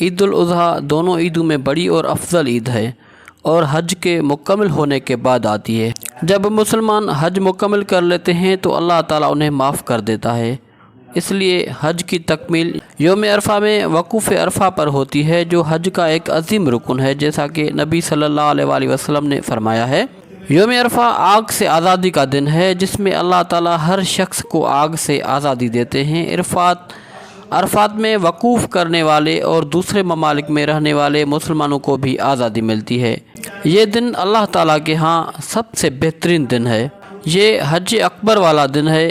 عید الاضحیٰ دونوں عیدوں میں بڑی اور افضل عید ہے اور حج کے مکمل ہونے کے بعد آتی ہے۔ جب مسلمان حج مکمل کر لیتے ہیں تو اللہ تعالیٰ انہیں معاف کر دیتا ہے، اس لیے حج کی تکمیل یوم عرفہ میں وقوف عرفہ پر ہوتی ہے، جو حج کا ایک عظیم رکن ہے، جیسا کہ نبی صلی اللہ علیہ وآلہ وسلم نے فرمایا ہے۔ یوم عرفہ آگ سے آزادی کا دن ہے، جس میں اللہ تعالیٰ ہر شخص کو آگ سے آزادی دیتے ہیں۔ عرفات میں وقوف کرنے والے اور دوسرے ممالک میں رہنے والے مسلمانوں کو بھی آزادی ملتی ہے۔ یہ دن اللہ تعالیٰ کے ہاں سب سے بہترین دن ہے۔ یہ حج اکبر والا دن ہے۔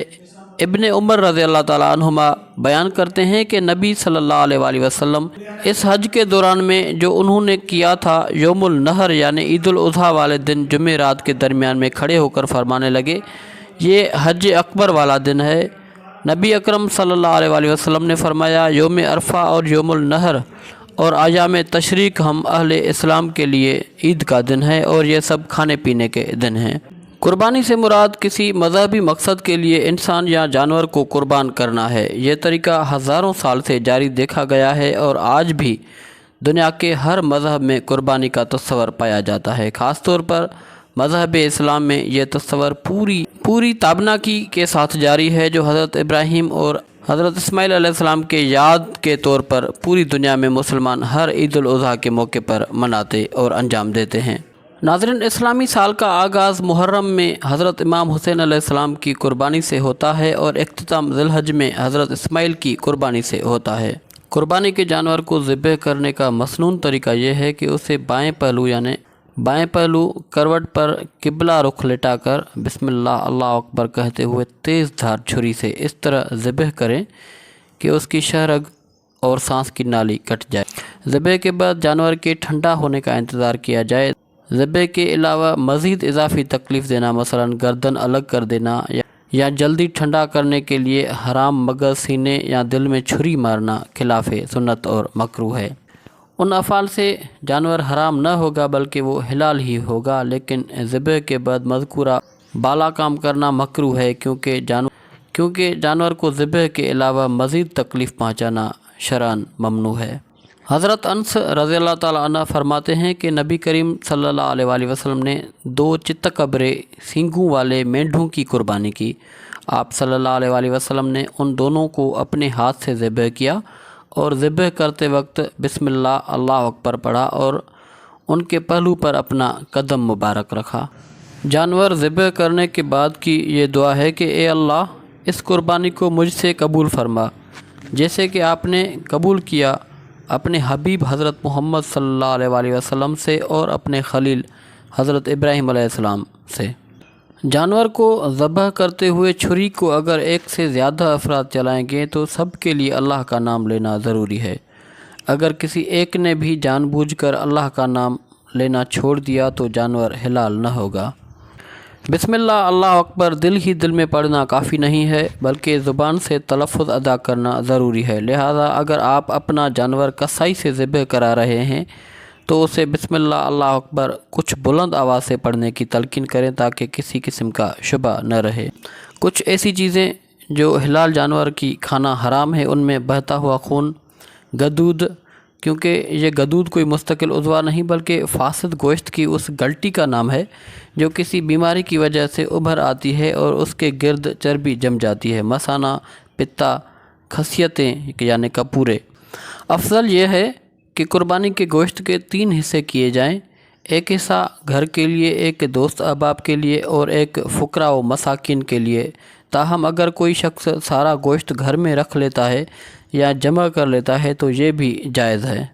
ابن عمر رضی اللہ تعالیٰ عنہما بیان کرتے ہیں کہ نبی صلی اللہ علیہ وآلہ وسلم اس حج کے دوران میں جو انہوں نے کیا تھا، یوم النحر یعنی عید الاضحیٰ والے دن جمعہ رات کے درمیان میں کھڑے ہو کر فرمانے لگے، یہ حج اکبر والا دن ہے۔ نبی اکرم صلی اللہ علیہ وآلہ وسلم نے فرمایا، یوم عرفہ اور یوم النحر اور ایام تشریق ہم اہل اسلام کے لیے عید کا دن ہے، اور یہ سب کھانے پینے کے دن ہیں۔ قربانی سے مراد کسی مذہبی مقصد کے لیے انسان یا جانور کو قربان کرنا ہے۔ یہ طریقہ ہزاروں سال سے جاری دیکھا گیا ہے اور آج بھی دنیا کے ہر مذہب میں قربانی کا تصور پایا جاتا ہے۔ خاص طور پر مذہب اسلام میں یہ تصور پوری تابناکی کے ساتھ جاری ہے، جو حضرت ابراہیم اور حضرت اسماعیل علیہ السلام کے یاد کے طور پر پوری دنیا میں مسلمان ہر عید الاضحیٰ کے موقع پر مناتے اور انجام دیتے ہیں۔ ناظرین، اسلامی سال کا آغاز محرم میں حضرت امام حسین علیہ السلام کی قربانی سے ہوتا ہے اور اختتام ذی الحج میں حضرت اسماعیل کی قربانی سے ہوتا ہے۔ قربانی کے جانور کو ذبح کرنے کا مسنون طریقہ یہ ہے کہ اسے بائیں پہلو کروٹ پر قبلہ رخ لٹا کر بسم اللہ اللہ اکبر کہتے ہوئے تیز دھار چھری سے اس طرح ذبح کریں کہ اس کی شہرگ اور سانس کی نالی کٹ جائے۔ ذبح کے بعد جانور کے ٹھنڈا ہونے کا انتظار کیا جائے۔ ذبح کے علاوہ مزید اضافی تکلیف دینا، مثلا گردن الگ کر دینا یا جلدی ٹھنڈا کرنے کے لیے حرام مغز، سینے یا دل میں چھری مارنا خلاف سنت اور مکروہ ہے۔ ان افعال سے جانور حرام نہ ہوگا بلکہ وہ حلال ہی ہوگا، لیکن ذبح کے بعد مذکورہ بالا کام کرنا مکروہ ہے، کیونکہ جانور کو ذبح کے علاوہ مزید تکلیف پہنچانا شرعاً ممنوع ہے۔ حضرت انس رضی اللہ تعالیٰ عنہ فرماتے ہیں کہ نبی کریم صلی اللہ علیہ وآلہ وسلم نے 2 چتکبرے سینگوں والے مینڈھوں کی قربانی کی۔ آپ صلی اللہ علیہ وآلہ وسلم نے ان دونوں کو اپنے ہاتھ سے ذبح کیا اور ذبح کرتے وقت بسم اللہ اللہ اکبر پڑھا اور ان کے پہلو پر اپنا قدم مبارک رکھا۔ جانور ذبح کرنے کے بعد کی یہ دعا ہے کہ اے اللہ، اس قربانی کو مجھ سے قبول فرما، جیسے کہ آپ نے قبول کیا اپنے حبیب حضرت محمد صلی اللہ علیہ وآلہ وسلم سے اور اپنے خلیل حضرت ابراہیم علیہ السلام سے۔ جانور کو ذبح کرتے ہوئے چھری کو اگر ایک سے زیادہ افراد چلائیں گے تو سب کے لیے اللہ کا نام لینا ضروری ہے۔ اگر کسی ایک نے بھی جان بوجھ کر اللہ کا نام لینا چھوڑ دیا تو جانور حلال نہ ہوگا۔ بسم اللہ اللہ اکبر دل ہی دل میں پڑھنا کافی نہیں ہے، بلکہ زبان سے تلفظ ادا کرنا ضروری ہے۔ لہذا اگر آپ اپنا جانور کسائی سے ذبح کرا رہے ہیں تو اسے بسم اللہ اللہ اکبر کچھ بلند آواز سے پڑھنے کی تلقین کریں تاکہ کسی قسم کا شبہ نہ رہے۔ کچھ ایسی چیزیں جو حلال جانور کی کھانا حرام ہے، ان میں بہتا ہوا خون، گدود، کیونکہ یہ گدود کوئی مستقل عضو نہیں بلکہ فاسد گوشت کی اس گلٹی کا نام ہے جو کسی بیماری کی وجہ سے ابھر آتی ہے اور اس کے گرد چربی جم جاتی ہے، مثانہ، پتا، خصیتیں یعنی کپورے۔ افضل یہ ہے کہ قربانی کے گوشت کے 3 حصے کیے جائیں، ایک حصہ گھر کے لیے، ایک دوست احباب کے لیے اور ایک فقراء و مساکین کے لیے۔ تاہم اگر کوئی شخص سارا گوشت گھر میں رکھ لیتا ہے یا جمع کر لیتا ہے تو یہ بھی جائز ہے۔